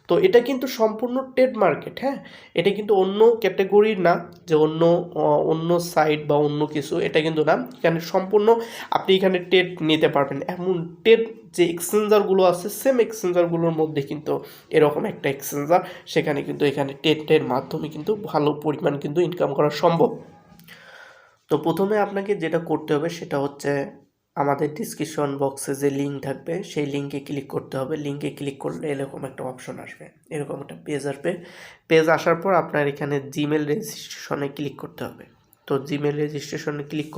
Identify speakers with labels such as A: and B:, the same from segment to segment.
A: তো এটা কিন্তু সম্পূর্ণ ট্রেড মার্কেট, হ্যাঁ, এটা কিন্তু অন্য ক্যাটাগরির না, যে অন্য সাইট বা অন্য কিছু, এটা কিন্তু না। এখানে সম্পূর্ণ আপনি এখানে ট্রেড নিতে পারবেন। এমন ট্রেড যে এক্সচেঞ্জারগুলো আছে, সেম এক্সচেঞ্জারগুলোর মধ্যে কিন্তু এরকম একটা এক্সচেঞ্জার, সেখানে কিন্তু এখানে ট্রেডের মাধ্যমে কিন্তু ভালো পরিমাণ কিন্তু ইনকাম করা সম্ভব। তো প্রথমে আপনাকে যেটা করতে হবে সেটা হচ্ছে আমাদের ডিসক্রিপশন বক্সে যে লিঙ্ক থাকবে সেই লিঙ্কে ক্লিক করতে হবে। লিঙ্কে ক্লিক করলে এরকম একটা অপশন আসবে, এরকম একটা পেজ আসবে। পেজ আসার পর আপনার এখানে জিমেল রেজিস্ট্রেশনে ক্লিক করতে হবে। তো জিমেল রেজিস্ট্রেশনে ক্লিক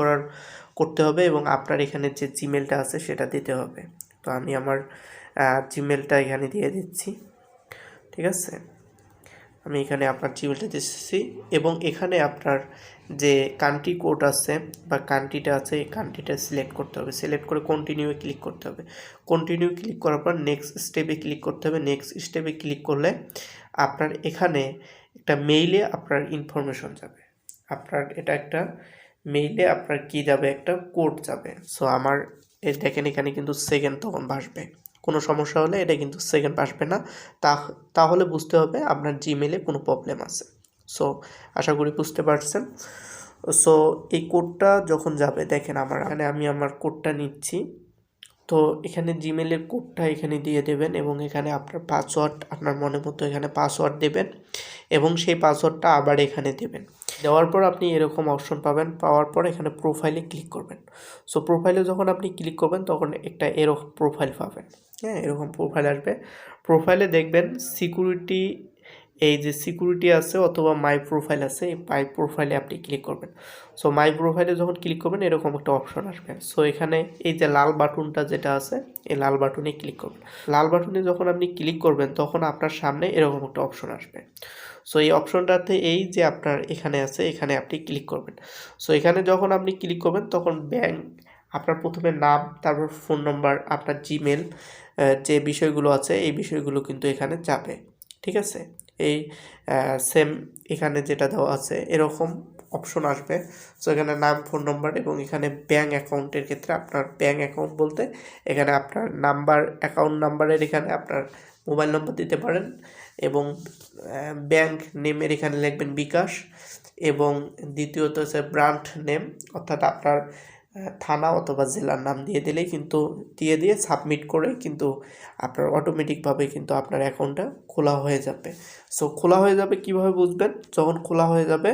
A: করতে হবে এবং আপনার এখানে যে জিমেলটা আছে সেটা দিতে হবে। তো আমি আমার জিমেলটা এখানে দিয়ে দিচ্ছি, ঠিক আছে। আমি এখানে আপনার জিমেলটা দিচ্ছি এবং এখানে আপনার যে কান্ট্রি কোড আছে বা কান্ট্রিটা আছে, এই কান্ট্রিটা সিলেক্ট করতে হবে। সিলেক্ট করে কন্টিনিউয়ে ক্লিক করতে হবে। কন্টিনিউ ক্লিক করার পর নেক্সট স্টেপে ক্লিক করতে হবে। নেক্সট স্টেপে ক্লিক করলে আপনার এখানে একটা মেইলে আপনার ইনফরমেশন যাবে। আপনার এটা একটা মেইলে আপনার কি যাবে, একটা কোড যাবে। সো আমার দেখেন এখানে কিন্তু সেকেন্ড তখন ভাসবে। কোনো সমস্যা হলে এটা কিন্তু সেকেন্ড আসবে না, তাহলে বুঝতে হবে আপনার জিমেলে কোনো প্রবলেম আছে। সো আশা করি বুঝতে পারছেন। সো এই কোডটা যখন যাবে, দেখেন আমি আমার কোডটা নিচ্ছি। তো এখানে জিমেলের কোডটা এখানে দিয়ে দেবেন এবং এখানে আপনার পাসওয়ার্ড আপনার মনে মতো এখানে পাসওয়ার্ড দেবেন এবং সেই পাসওয়ার্ডটা আবার এখানে দেবেন। দেওয়ার পর আপনি এরকম অপশন পাবেন। পাওয়ার পর এখানে প্রোফাইলে ক্লিক করবেন। সো প্রোফাইলে যখন আপনি ক্লিক করবেন তখন একটা এরকম প্রোফাইল পাবেন, হ্যাঁ, এরকম প্রোফাইল আসবে। প্রোফাইলে দেখবেন সিকিউরিটি, এই যে সিকিউরিটি আছে অথবা মাই প্রোফাইল আছে, এই মাই প্রোফাইলে আপনি ক্লিক করবেন। সো মাই প্রোফাইলে যখন ক্লিক করবেন এরকম একটা অপশন আসবে। সো এখানে এই যে লাল বাটনটা যেটা আছে, এই লাল বাটনে ক্লিক করবেন। লাল বাটনে যখন আপনি ক্লিক করবেন তখন আপনার সামনে এরকম একটা অপশন আসবে। সো এই অপশনটাতে এই যে আপনার এখানে আছে, এখানে আপনি ক্লিক করবেন। সো এখানে যখন আপনি ক্লিক করবেন তখন ব্যাংক, আপনার প্রথমে নাম, তারপর ফোন নাম্বার, আপনার জিমেল, যে বিষয়গুলো আছে এই বিষয়গুলো কিন্তু এখানে যাবে, ঠিক আছে। এই সেম এখানে যেটা দেওয়া আছে এরকম অপশন আসবে। সো এখানে নাম, ফোন নাম্বার এবং এখানে ব্যাঙ্ক অ্যাকাউন্টের ক্ষেত্রে আপনার ব্যাঙ্ক অ্যাকাউন্ট বলতে এখানে আপনার নাম্বার, অ্যাকাউন্ট নাম্বারের এখানে আপনার মোবাইল নম্বর দিতে পারেন এবং ব্যাঙ্ক নেমের এখানে লিখবেন বিকাশ এবং দ্বিতীয়ত হচ্ছে ব্রাঞ্চ নেম, অর্থাৎ আপনার থানা অথবা জেলার নাম দিয়ে দিলেই কিন্তু দিয়ে সাবমিট করে কিন্তু আপনার অটোমেটিকভাবে কিন্তু আপনার অ্যাকাউন্টটা খোলা হয়ে যাবে। সো খোলা হয়ে যাবে কিভাবে বুঝবেন? যখন খোলা হয়ে যাবে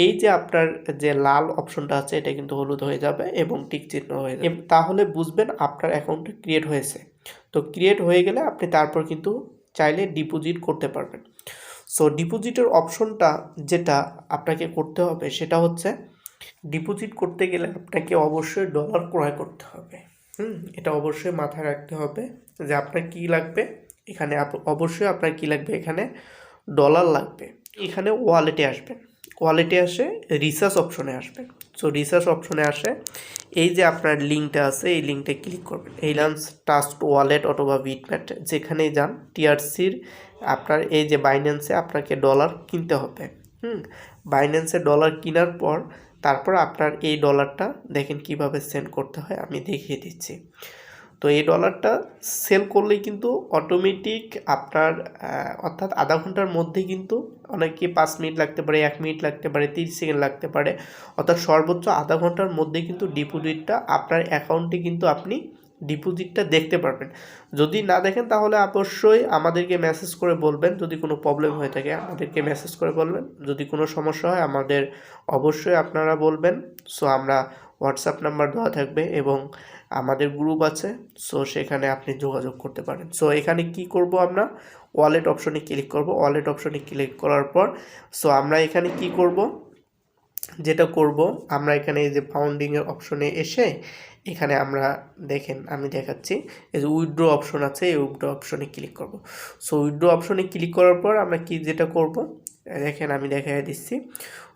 A: এই যে আপনার যে লাল অপশনটা আছে এটা কিন্তু হলুদ হয়ে যাবে এবং টিক চিহ্ন হয়ে যাবে, তাহলে বুঝবেন আপনার অ্যাকাউন্টটা ক্রিয়েট হয়েছে। তো ক্রিয়েট হয়ে গেলে আপনি তারপর কিন্তু চাইলে ডিপোজিট করতে পারবেন। সো ডিপোজিটের অপশনটা যেটা আপনাকে করতে হবে সেটা হচ্ছে, ডিপোজিট করতে গেলে আপনাকে অবশ্যই ডলার ক্রয় করতে হবে। এটা অবশ্যই মাথায় রাখতে হবে যে আপনার কী লাগবে এখানে, অবশ্যই আপনার কী লাগবে, এখানে ডলার লাগবে। এখানে ওয়ালেটে আসবেন, ওয়ালেটে আসে রিসার্চ অপশনে আসবেন। সো রিসার্চ অপশনে আসে এই যে আপনার লিঙ্কটা আছে এই লিঙ্কটা ক্লিক করবেন। এই লান্স ট্রাস্ট ওয়ালেট অথবা বিটম্যাট যেখানেই যান, টিআরসির আপনার এই যে বাইন্যান্সে আপনাকে ডলার কিনতে হবে। বাইন্যান্সে ডলার কেনার পর তারপর আপনার এই ডলারটা দেখেন কিভাবে সেন্ড করতে হয়, আমি দেখিয়ে দিচ্ছি। তো এই ডলারটা সেল করলেই কিন্তু অটোমেটিক আপনার অর্থাৎ আধা ঘন্টার মধ্যে কিন্তু, অনেকে 5 মিনিট লাগতে পারে, 1 মিনিট লাগতে পারে, 30 সেকেন্ড লাগতে পারে, অর্থাৎ সর্বোচ্চ আধা ঘন্টার মধ্যে কিন্তু ডিপোজিটটা আপনার অ্যাকাউন্টে কিন্তু আপনি ডিপোজিটটা দেখতে পারবেন। যদি না দেখেন তাহলে অবশ্যই আমাদেরকে মেসেজ করে বলবেন, যদি কোনো প্রবলেম হয়ে থাকে আমাদেরকে মেসেজ করে বলবেন, যদি কোনো সমস্যা হয় আমাদের অবশ্যই আপনারা বলবেন। সো আমরা হোয়াটসঅ্যাপ নাম্বার দেওয়া থাকবে এবং আমাদের গ্রুপ আছে, সো সেখানে আপনি যোগাযোগ করতে পারেন। সো এখানে কি করব, আমরা ওয়ালেট অপশনে ক্লিক করব। ওয়ালেট অপশনে ক্লিক করার পর সো আমরা এখানে কি করব, যেটা করব আমরা এখানে এই যে ফাউন্ডিংয়ের অপশনে এসে এখানে আমরা দেখেন আমি দেখাচ্ছি, এই যে উইথড্র অপশন আছে, এই উইথড্র অপশনে ক্লিক করব। সো উইথড্র অপশনে ক্লিক করার পর আমরা কি যেটা করব দেখেন আমি দেখাই দিচ্ছি।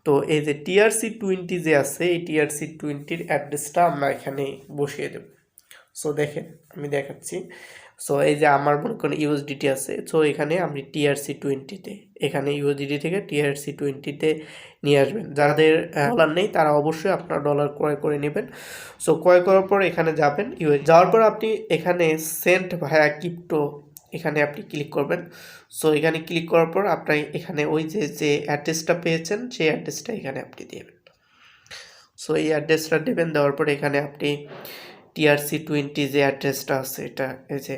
A: তো এই যে TRC20 যে আছে এই TRC20-র অ্যাড্রেসটা আমরা এখানে বসিয়ে দেব। সো দেখেন আমি দেখাচ্ছি। সো এই যে আমার মনে করেন USDT আছে, সো এখানে আমি TRC20-তে, এখানে USDT থেকে TRC20-তে নিয়ে আসবেন। যাদের ডলার নেই তারা অবশ্যই আপনার ডলার ক্রয় করে নেবেন। সো ক্রয় করার পর এখানে যাবেন, যাওয়ার পর আপনি এখানে সেন্ট ভায়া ক্রিপ্টো এখানে আপনি ক্লিক করবেন। সো এখানে ক্লিক করার পর আপনার এখানে ওই যে অ্যাড্রেসটা পেয়েছেন সেই অ্যাড্রেসটা এখানে আপনি দেবেন। সো এই অ্যাড্রেসটা দেবেন, দেওয়ার পরে এখানে আপনি TRC20 যে অ্যাড্রেসটা আছে এটা এই যে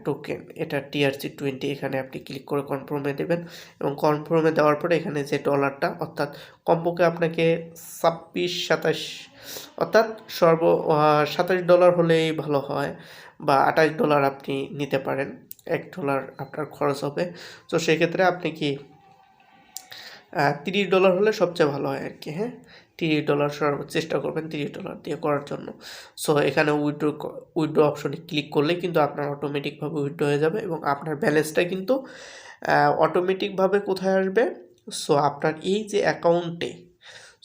A: টোকেন, এটা TRC20 এখানে আপনি ক্লিক করে কনফার্মে দেবেন এবং কনফার্মে দেওয়ার পরে এখানে যে ডলারটা অর্থাৎ কমপক্ষে আপনাকে 26-27 অর্থাৎ $27 হলেই ভালো হয় বা $28 আপনি নিতে পারেন, $1 আপনার খরচ হবে। তো সেক্ষেত্রে আপনি কি $30 হলে সবচেয়ে ভালো হয় আর কি। হ্যাঁ, $30 চেষ্টা করবেন $30 দিয়ে করার জন্য। সো এখানে উইথড্র অপশনে ক্লিক করলে কিন্তু আপনার অটোমেটিকভাবে উইথড্র হয়ে যাবে এবং আপনার ব্যালেন্সটা কিন্তু অটোমেটিকভাবে কোথায় আসবে, সো আপনার এই যে অ্যাকাউন্টে,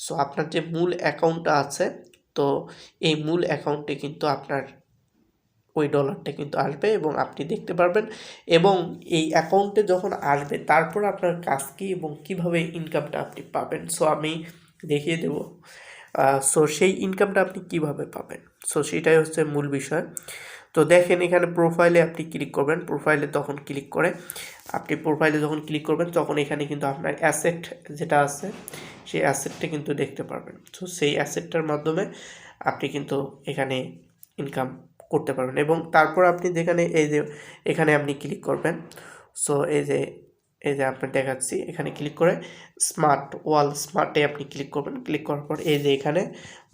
A: সো আপনার যে মূল অ্যাকাউন্টটা আছে, তো এই মূল অ্যাকাউন্টে কিন্তু আপনার ওই ডলারটা কিন্তু আসবে এবং আপনি দেখতে পারবেন। এবং এই অ্যাকাউন্টে যখন আসবে তারপর আপনার কাজ কী এবং কীভাবে ইনকামটা আপনি পাবেন, সো আমি দেখিয়ে দেব। সো সেই ইনকামটা আপনি কিভাবে পাবেন, সো সেটাই হচ্ছে মূল বিষয়। তো দেখেন এখানে প্রোফাইলে আপনি ক্লিক করবেন, প্রোফাইলে তখন ক্লিক করে আপনি প্রোফাইলে যখন ক্লিক করবেন তখন এখানে কিন্তু আপনার অ্যাসেট যেটা আছে সেই অ্যাসেটটা কিন্তু দেখতে পারবেন। সো সেই অ্যাসেটটার মাধ্যমে আপনি কিন্তু এখানে ইনকাম করতে পারবেন এবং তারপর আপনি যেখানে এই যে এখানে আপনি ক্লিক করবেন। সো এই যে আপনার দেখাচ্ছি, এখানে ক্লিক করে স্মার্টে আপনি ক্লিক করবেন। ক্লিক করার পর এই যে এখানে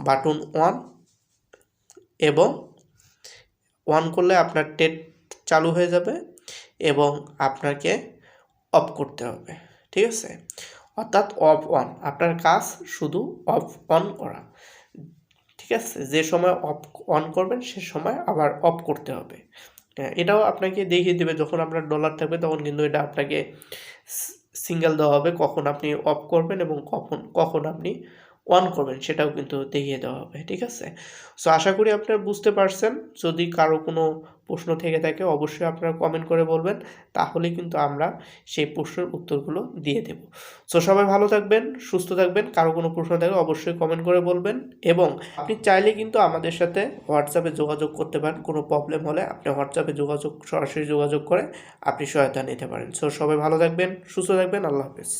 A: বাটন অন এবং অন করলে আপনার টেট চালু হয়ে যাবে এবং আপনাকে অফ করতে হবে, ঠিক আছে। অর্থাৎ অফ অন, আপনার কাজ শুধু অফ অন করা, ঠিক আছে। যে সময় অন করবেন সে সময় আবার অফ করতে হবে। এটাও আপনাকে দেখিয়ে দেবে, যখন আপনার ডলার থাকবে তখন কিন্তু এটা আপনাকে সিঙ্গেল দেওয়া হবে, কখন আপনি অফ করবেন এবং কখন আপনি অন করবেন সেটাও কিন্তু দেখিয়ে দেওয়া হবে, ঠিক আছে। সো আশা করি আপনারা বুঝতে পারছেন। যদি কারো কোনো প্রশ্ন থেকে থাকে অবশ্যই আপনারা কমেন্ট করে বলবেন, তাহলে কিন্তু আমরা সেই প্রশ্নের উত্তরগুলো দিয়ে দেব। সো সবাই ভালো থাকবেন, সুস্থ থাকবেন। কারো কোনো প্রশ্ন থাকলে অবশ্যই কমেন্ট করে বলবেন এবং আপনি চাইলে কিন্তু আমাদের সাথে হোয়াটসঅ্যাপে যোগাযোগ করতে পারেন। কোনো প্রবলেম হলে আপনি হোয়াটসঅ্যাপে সরাসরি যোগাযোগ করে আপনি সহায়তা নিতে পারেন। সো সবাই ভালো থাকবেন, সুস্থ থাকবেন। আল্লাহ হাফেজ।